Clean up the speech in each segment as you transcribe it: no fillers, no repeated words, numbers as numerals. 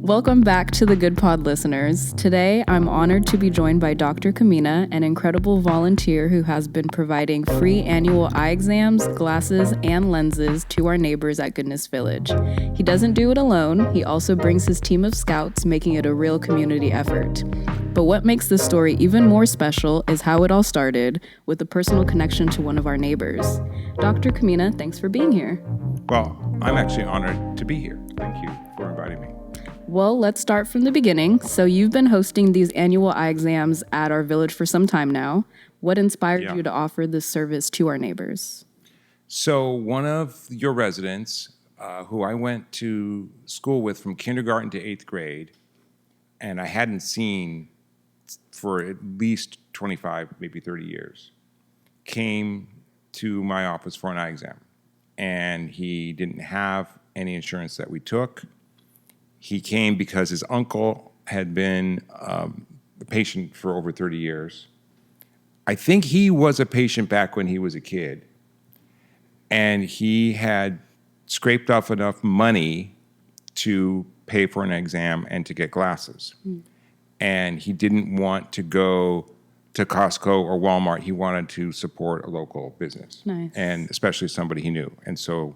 Welcome back to the Good Pod listeners. Today, I'm honored to be joined by Dr. Kamena, an incredible volunteer who has been providing free annual eye exams, glasses, and lenses to our neighbors at Goodness Village. He doesn't do it alone. He also brings his team of scouts, making it a real community effort. But what makes this story even more special is how it all started, with a personal connection to one of our neighbors. Dr. Kamena, thanks for being here. Well, I'm actually honored to be here. Thank you for inviting me. Well, let's start from the beginning. So you've been hosting these annual eye exams at our village for some time now. What inspired you to offer this service to our neighbors? So one of your residents, who I went to school with from kindergarten to 8th grade, and I hadn't seen for at least 25, maybe 30 years, came to my office for an eye exam. And he didn't have any insurance that we took. He came because his uncle had been a patient for over 30 years. I think he was a patient back when he was a kid. And he had scraped off enough money to pay for an exam and to get glasses. And he didn't want to go to Costco or Walmart. He wanted to support a local business. Nice. And especially somebody he knew. And so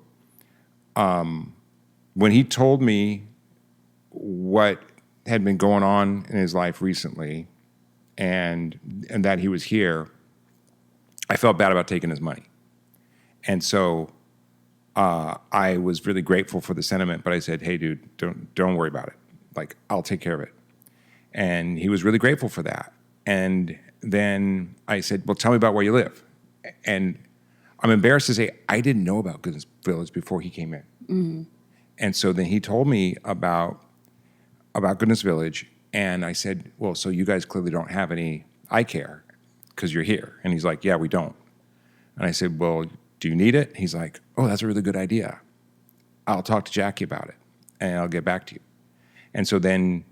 when he told me what had been going on in his life recently and that he was here, I felt bad about taking his money. And so I was really grateful for the sentiment, but I said, hey, dude, don't worry about it. Like, I'll take care of it. And he was really grateful for that. And then I said, well, tell me about where you live. And I'm embarrassed to say I didn't know about Goodness Village before he came in. Mm-hmm. And so then he told me about Goodness Village, and I said, well, so you guys clearly don't have any eye care because you're here. And he's like, yeah, we don't. And I said, well, do you need it? He's like, oh, that's a really good idea. I'll talk to Jackie about it, and I'll get back to you. And so then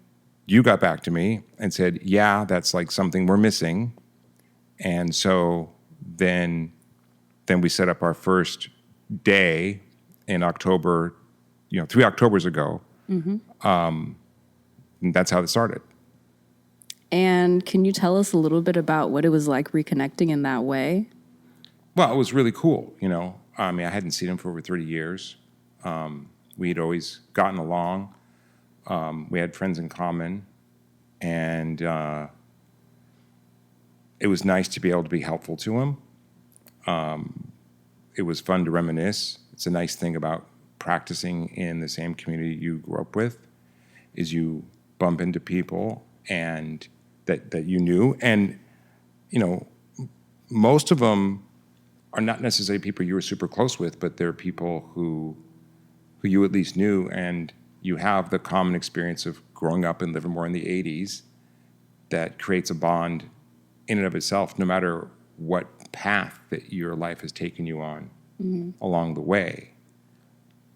you got back to me and said, yeah, that's like something we're missing. And so then we set up our first day in October, 3 Octobers ago. Mm-hmm. And that's how it started. And can you tell us a little bit about what it was like reconnecting in that way? Well, it was really cool, I mean, I hadn't seen him for over 30 years. We'd always gotten along. We had friends in common. And it was nice to be able to be helpful to him. It was fun to reminisce. It's a nice thing about practicing in the same community you grew up with, is you bump into people and that you knew. And, most of them are not necessarily people you were super close with, but they're people who you at least knew, and you have the common experience of growing up in Livermore in the 80s that creates a bond in and of itself, no matter what path that your life has taken you on along the way.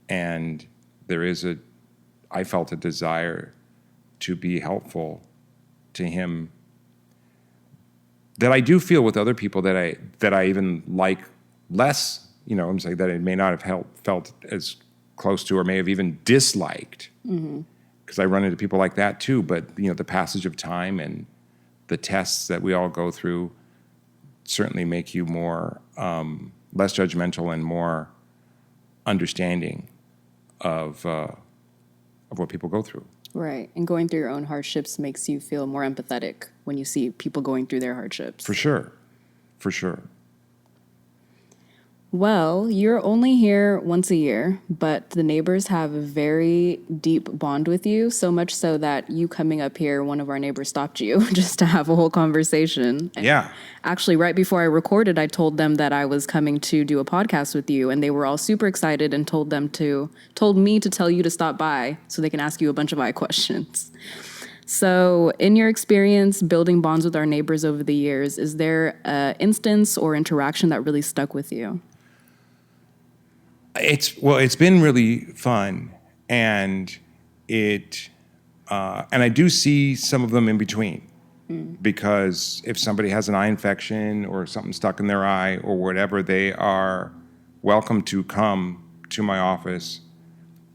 And there is I felt a desire to be helpful to him that I do feel with other people that I even like less, I'm saying that I may not have felt as close to or may have even disliked, because I run into people like that too. But, the passage of time and the tests that we all go through certainly make you more, less judgmental and more understanding of what people go through. Right. And going through your own hardships makes you feel more empathetic when you see people going through their hardships. For sure. For sure. Well, you're only here once a year, but the neighbors have a very deep bond with you, so much so that you coming up here, one of our neighbors stopped you just to have a whole conversation. Yeah. Actually, right before I recorded, I told them that I was coming to do a podcast with you, and they were all super excited and told me to tell you to stop by so they can ask you a bunch of eye questions. So in your experience building bonds with our neighbors over the years, is there an instance or interaction that really stuck with you? It's been really fun, and I do see some of them in between, because if somebody has an eye infection or something stuck in their eye or whatever, they are welcome to come to my office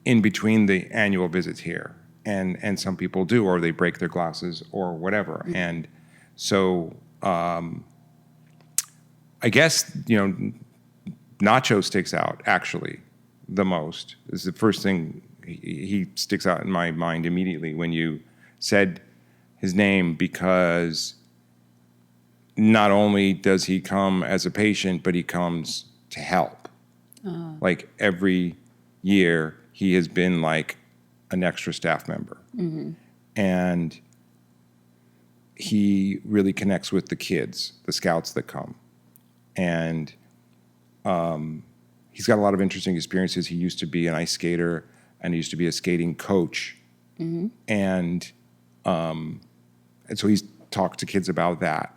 in between the annual visits here. and some people do, or they break their glasses or whatever. And so I guess, Nacho sticks out actually the most. This is the first thing he sticks out in my mind immediately when you said his name, because not only does he come as a patient, but he comes to help. Like every year, he has been like an extra staff member. And he really connects with the kids, the scouts that come. And he's got a lot of interesting experiences. He used to be an ice skater, and he used to be a skating coach. And so he's talked to kids about that.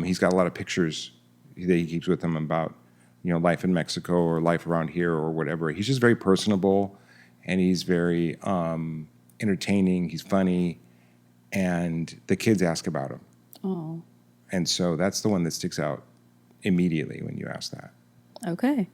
He's got a lot of pictures that he keeps with him about, life in Mexico or life around here or whatever. He's just very personable, and he's very entertaining. He's funny, and the kids ask about him. Oh. And so that's the one that sticks out immediately when you ask that. Okay.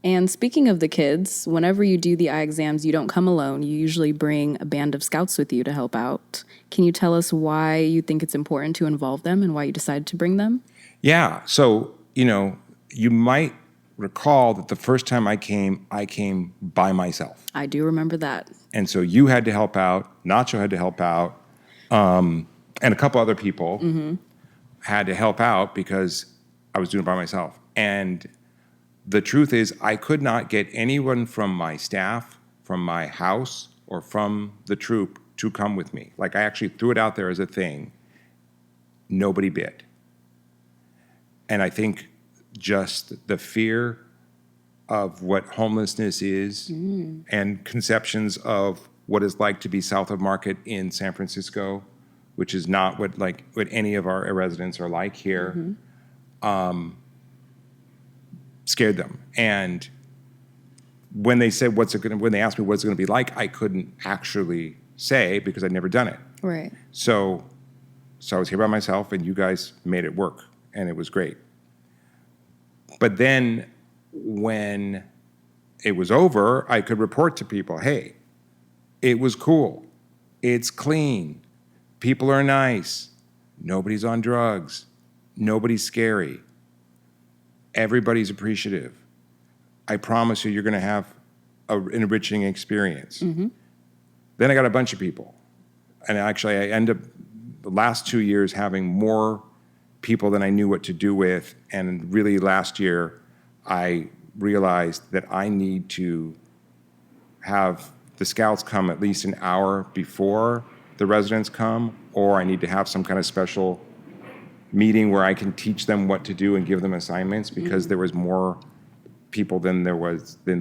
And speaking of the kids, whenever you do the eye exams, you don't come alone. You usually bring a band of scouts with you to help out. Can you tell us why you think it's important to involve them and why you decided to bring them? Yeah. So, you might recall that the first time I came by myself. I do remember that. And so you had to help out, Nacho had to help out, and a couple other people had to help out because I was doing it by myself. And the truth is, I could not get anyone from my staff, from my house, or from the troop to come with me. Like, I actually threw it out there as a thing. Nobody bid. And I think just the fear of what homelessness is and conceptions of what it's like to be south of Market in San Francisco, which is not what any of our residents are like here, scared them. And when they said, when they asked me what's it going to be like, I couldn't actually say because I'd never done it. Right. So I was here by myself, and you guys made it work, and it was great. But then when it was over, I could report to people, hey, it was cool. It's clean. People are nice. Nobody's on drugs. Nobody's scary. Everybody's appreciative. I promise you're going to have an enriching experience. Then I got a bunch of people. And actually, I ended up the last 2 years having more people than I knew what to do with. And really last year, I realized that I need to have the scouts come at least an hour before the residents come, or I need to have some kind of special meeting where I can teach them what to do and give them assignments, because there was more people than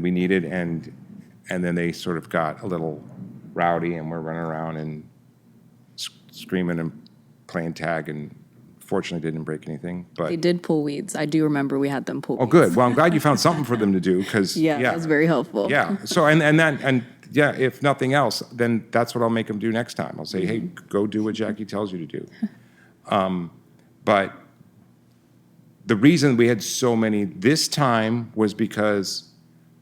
we needed, and then they sort of got a little rowdy, and we're running around and screaming and playing tag, and fortunately didn't break anything. But They did pull weeds. I do remember we had them pull oh, weeds. good. Well, I'm glad you found something for them to do, because Yeah, that was very helpful. Yeah. So yeah, if nothing else, then that's what I'll make them do next time. I'll say, hey, go do what Jackie tells you to do. But the reason we had so many this time was because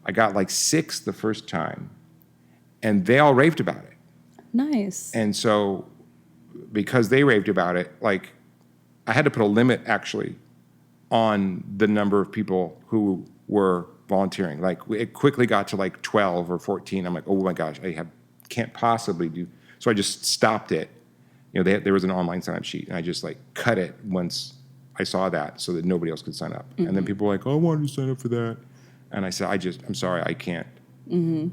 I got like 6 the first time, and they all raved about it. Nice. And so because they raved about it, like, I had to put a limit actually on the number of people who were volunteering. Like, it quickly got to like 12 or 14. I'm like, oh my gosh, can't possibly do. So I just stopped it. There was an online sign-up sheet, and I just like cut it once I saw that, so that nobody else could sign up. And then people were like, oh, I wanted to sign up for that. And I said, I'm sorry, I can't. I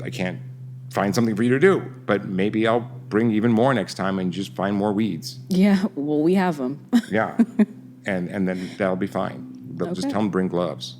can't find something for you to do, but maybe I'll bring even more next time and just find more weeds. Yeah, well, we have them. Yeah, and then that'll be fine. But just tell them to bring gloves.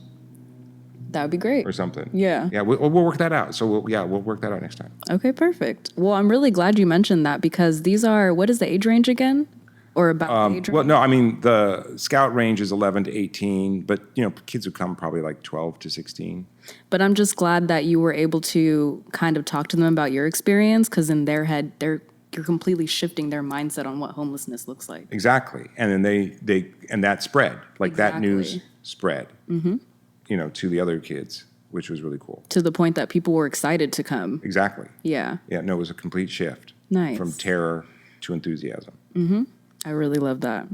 That would be great. Or something. Yeah. Yeah, we'll work that out. So we'll work that out next time. Okay, perfect. Well, I'm really glad you mentioned that, because these are, what is the age range again? Or about the age range? Well, no, I mean, the scout range is 11 to 18, but, kids who come probably like 12 to 16. But I'm just glad that you were able to kind of talk to them about your experience, because in their head, you're completely shifting their mindset on what homelessness looks like. Exactly. And then and that spread, like that news spread, to the other kids. which was really cool. To the point that people were excited to come. Exactly. Yeah. Yeah, no, it was a complete shift. Nice. From terror to enthusiasm. I really love that.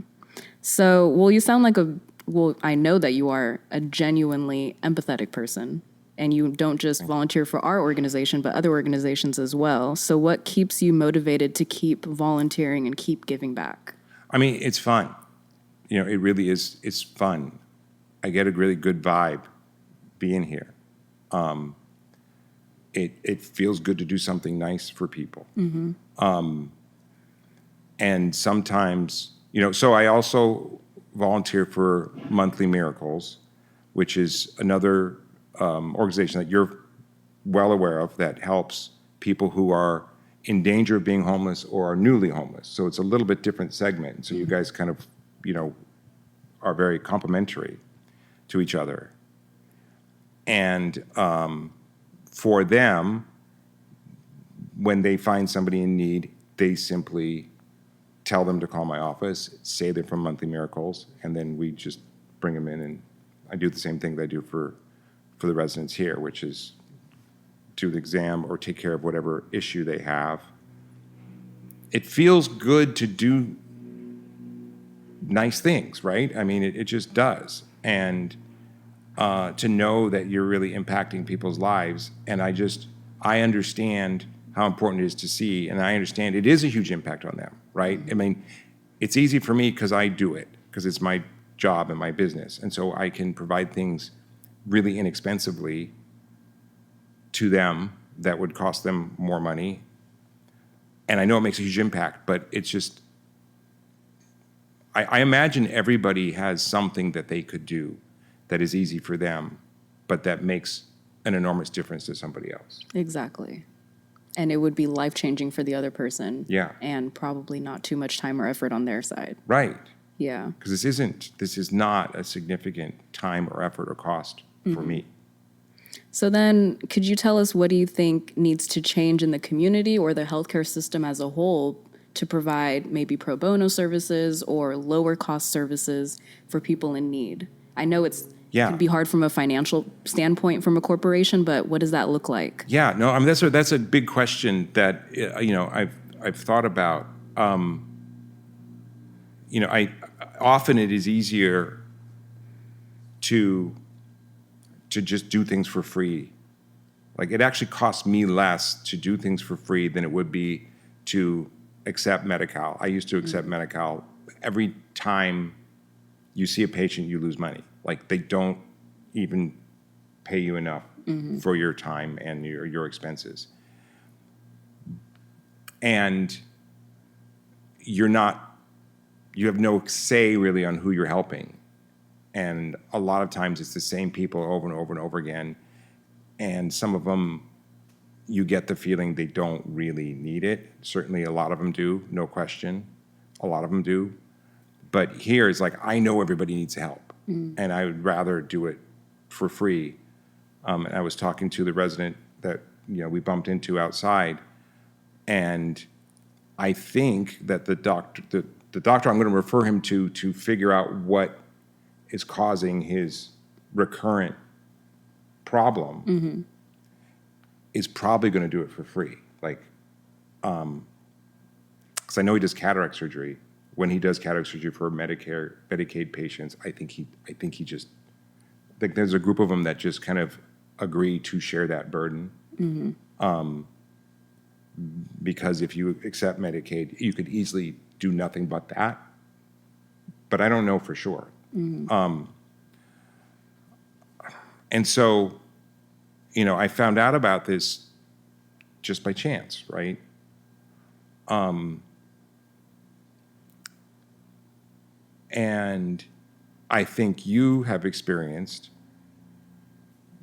So, you sound like I know that you are a genuinely empathetic person, and you don't just volunteer for our organization, but other organizations as well. So what keeps you motivated to keep volunteering and keep giving back? I mean, it's fun. You know, it really is. It's fun. I get a really good vibe being here. It feels good to do something nice for people. And sometimes, so I also volunteer for Monthly Miracles, which is another organization that you're well aware of that helps people who are in danger of being homeless or are newly homeless. So it's a little bit different segment. So you guys kind of, are very complementary to each other. And for them, when they find somebody in need, they simply tell them to call my office, say they're from Monthly Miracles, and then we just bring them in, and I do the same thing that I do for the residents here, which is do the exam or take care of whatever issue they have. It feels good to do nice things, right? I mean, it just does. And to know that you're really impacting people's lives, and I understand how important it is to see, and I understand it is a huge impact on them, right? I mean, it's easy for me because I do it, because it's my job and my business, and so I can provide things really inexpensively to them that would cost them more money. And I know it makes a huge impact, but it's just, I imagine everybody has something that they could do that is easy for them, but that makes an enormous difference to somebody else. Exactly. And it would be life-changing for the other person. Yeah. And probably not too much time or effort on their side. Right. Yeah. Because this is not a significant time or effort or cost for me. So then, could you tell us what do you think needs to change in the community or the healthcare system as a whole to provide maybe pro bono services or lower cost services for people in need? I know it can be hard from a financial standpoint from a corporation, but what does that look like? Yeah, no, I mean that's a big question that I've thought about. I often it is easier to just do things for free. Like it actually costs me less to do things for free than it would be to accept Medi-Cal. I used to accept Medi-Cal. Every time you see a patient, you lose money. Like they don't even pay you enough for your time and your expenses. And you have no say really on who you're helping. And a lot of times it's the same people over and over and over again. And some of them, you get the feeling they don't really need it. Certainly a lot of them do, no question. A lot of them do. But here it's like, I know everybody needs help. And I would rather do it for free. And I was talking to the resident that we bumped into outside. And I think that the doctor I'm going to refer him to figure out what is causing his recurrent problem is probably going to do it for free. Like, because I know he does cataract surgery. When he does cataract surgery for Medicaid patients, I think he just, like there's a group of them that just kind of agree to share that burden. Because if you accept Medicaid, you could easily do nothing but that. But I don't know for sure. And so, I found out about this just by chance, right? And I think you have experienced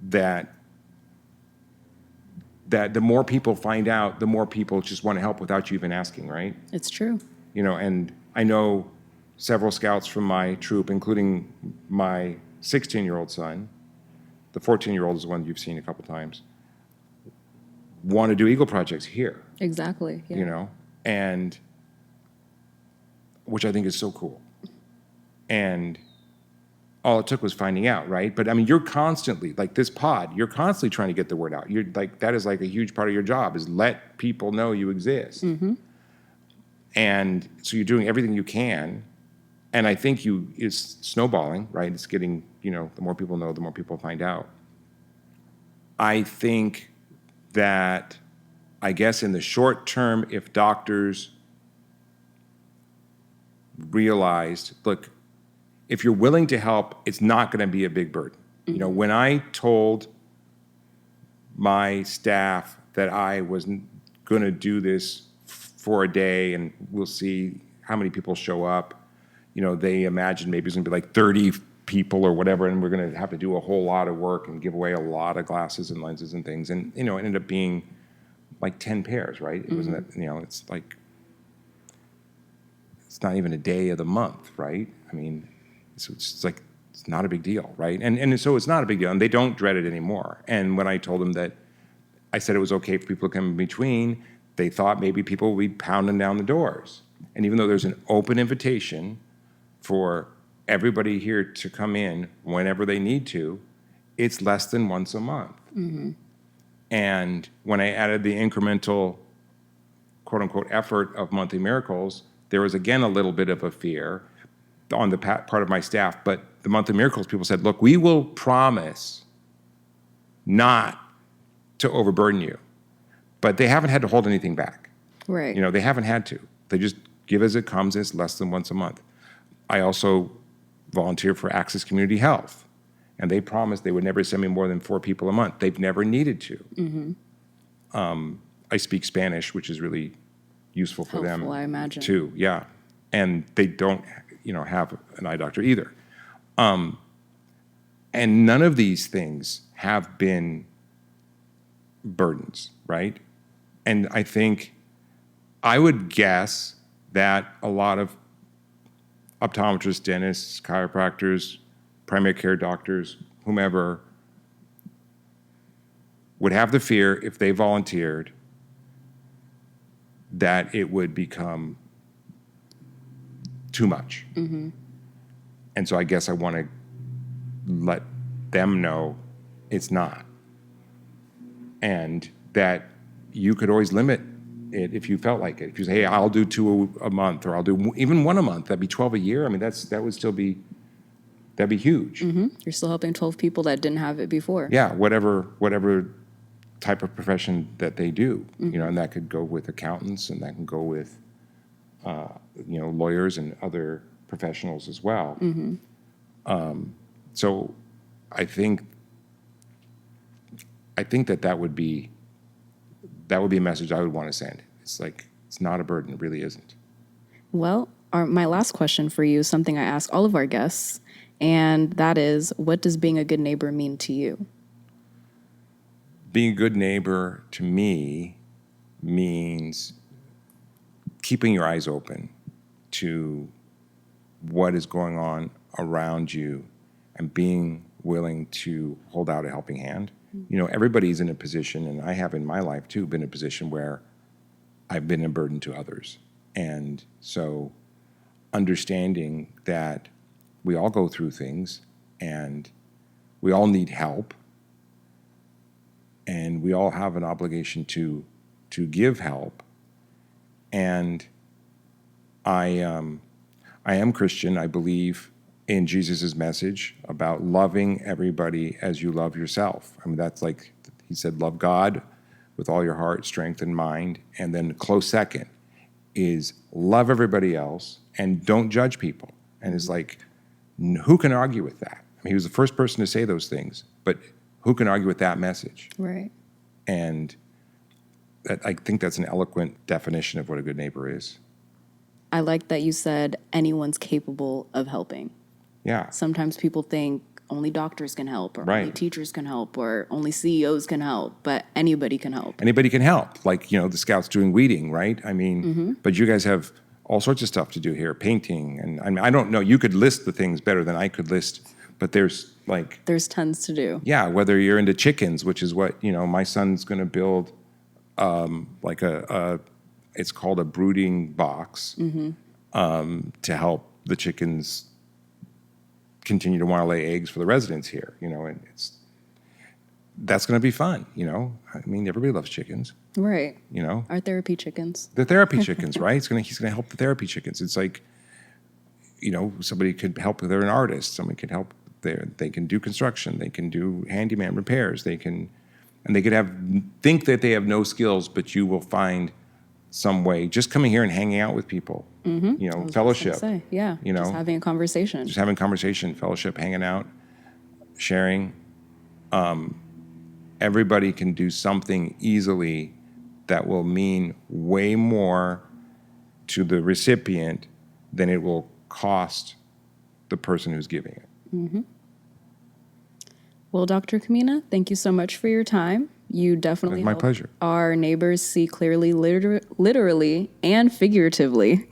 that the more people find out, the more people just want to help without you even asking, right? It's true. And I know several scouts from my troop, including my 16-year-old son, the 14-year-old is the one you've seen a couple times, want to do Eagle projects here. Exactly. Yeah. And which I think is so cool. And all it took was finding out, right? But I mean, you're constantly, like this pod, you're constantly trying to get the word out. You're like, that is like a huge part of your job, is let people know you exist. And so you're doing everything you can. And I think it's snowballing, right? It's getting, the more people know, the more people find out. I think that, I guess in the short term, if doctors realized, look, if you're willing to help, it's not going to be a big burden. When I told my staff that I was going to do this for a day and we'll see how many people show up, they imagined maybe it's going to be like 30 people or whatever, and we're going to have to do a whole lot of work and give away a lot of glasses and lenses and things. And, it ended up being like 10 pairs, right? It wasn't that, it's like, it's not even a day of the month, right? I mean, so it's like, it's not a big deal, right? And so it's not a big deal, and they don't dread it anymore. And when I told them that, I said it was okay for people to come in between, they thought maybe people would be pounding down the doors. And even though there's an open invitation for everybody here to come in whenever they need to, it's less than once a month. And when I added the incremental, quote unquote, effort of Monthly Miracles, there was again a little bit of a fear on the part of my staff. But the Monthly Miracles people said, look, we will promise not to overburden you. But they haven't had to hold anything back. Right. They haven't had to. They just give as it comes, and it's less than once a month. I also volunteer for Access Community Health, and they promised they would never send me more than 4 people a month. They've never needed to. I speak Spanish, which is really useful for them. Helpful, I imagine. Too, yeah. And they don't, have an eye doctor either. And none of these things have been burdens, right? And I think I would guess that a lot of optometrists, dentists, chiropractors, primary care doctors, whomever, would have the fear if they volunteered that it would become too much. And so I guess I want to let them know it's not. And that you could always limit it if you felt like it. If you say, hey, I'll do 2 a month, or I'll do even 1 a month, that'd be 12 a year. I mean, that would still be, that'd be huge. You're still helping 12 people that didn't have it before. Yeah, whatever type of profession that they do, and that could go with accountants, and that can go with, lawyers and other professionals as well. So I think that would be a message I would want to send. It's like, it's not a burden. It really isn't. Well, my last question for you is something I ask all of our guests, and that is, what does being a good neighbor mean to you? Being a good neighbor to me means keeping your eyes open to what is going on around you and being willing to hold out a helping hand. Everybody's in a position, and I have in my life too been in a position where I've been a burden to others. And so understanding that we all go through things and we all need help, and we all have an obligation to give help. And I am Christian. I believe in Jesus' message about loving everybody as you love yourself. I mean, that's like, he said, love God with all your heart, strength, and mind. And then close second is love everybody else and don't judge people. And it's like, who can argue with that? I mean, he was the first person to say those things, but who can argue with that message? Right. And I think that's an eloquent definition of what a good neighbor is. I like that you said anyone's capable of helping. Yeah. Sometimes people think only doctors can help, or Right. only teachers can help, or only CEOs can help, but anybody can help. Anybody can help. Like, the Scouts doing weeding, right? I mean, but you guys have all sorts of stuff to do here, painting. And I mean, I don't know, you could list the things better than I could list, but there's tons to do. Yeah, whether you're into chickens, which is what, my son's going to build like it's called a brooding box to help the chickens continue to want to lay eggs for the residents here, and that's going to be fun, I mean, everybody loves chickens, Right. Our therapy chickens. the therapy chickens, right? He's going to help the therapy chickens. It's like, somebody could help. They're an artist. Somebody could help. They can do construction. They can do handyman repairs. They could think that they have no skills, but you will find some way. Just coming here and hanging out with people, fellowship. Yeah, just having a conversation. Fellowship, hanging out, sharing. Everybody can do something easily that will mean way more to the recipient than it will cost the person who's giving it. Mm-hmm. Well, Dr. Kamena, thank you so much for your time. You definitely It's my pleasure. Our neighbors see clearly, literally and figuratively.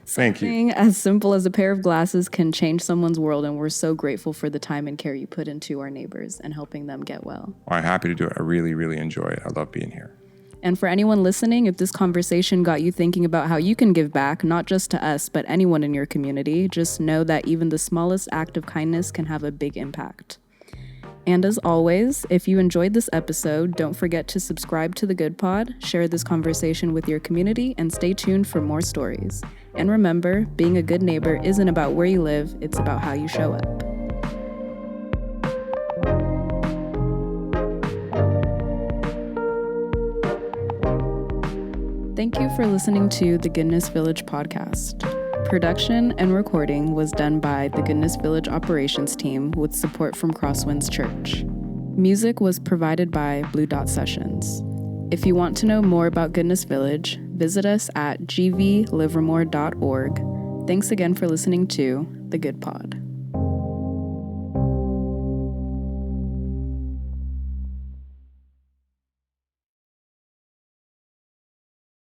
Thank you. Something as simple as a pair of glasses can change someone's world, and we're so grateful for the time and care you put into our neighbors and helping them get well. I'm happy to do it. I really, really enjoy it. I love being here. And for anyone listening, if this conversation got you thinking about how you can give back, not just to us, but anyone in your community, just know that even the smallest act of kindness can have a big impact. And as always, if you enjoyed this episode, don't forget to subscribe to The Good Pod, share this conversation with your community, and stay tuned for more stories. And remember, being a good neighbor isn't about where you live, it's about how you show up. Thank you for listening to the Goodness Village podcast. Production and recording was done by the Goodness Village operations team with support from Crosswinds Church. Music was provided by Blue Dot Sessions. If you want to know more about Goodness Village, visit us at gvlivermore.org. Thanks again for listening to The Good Pod.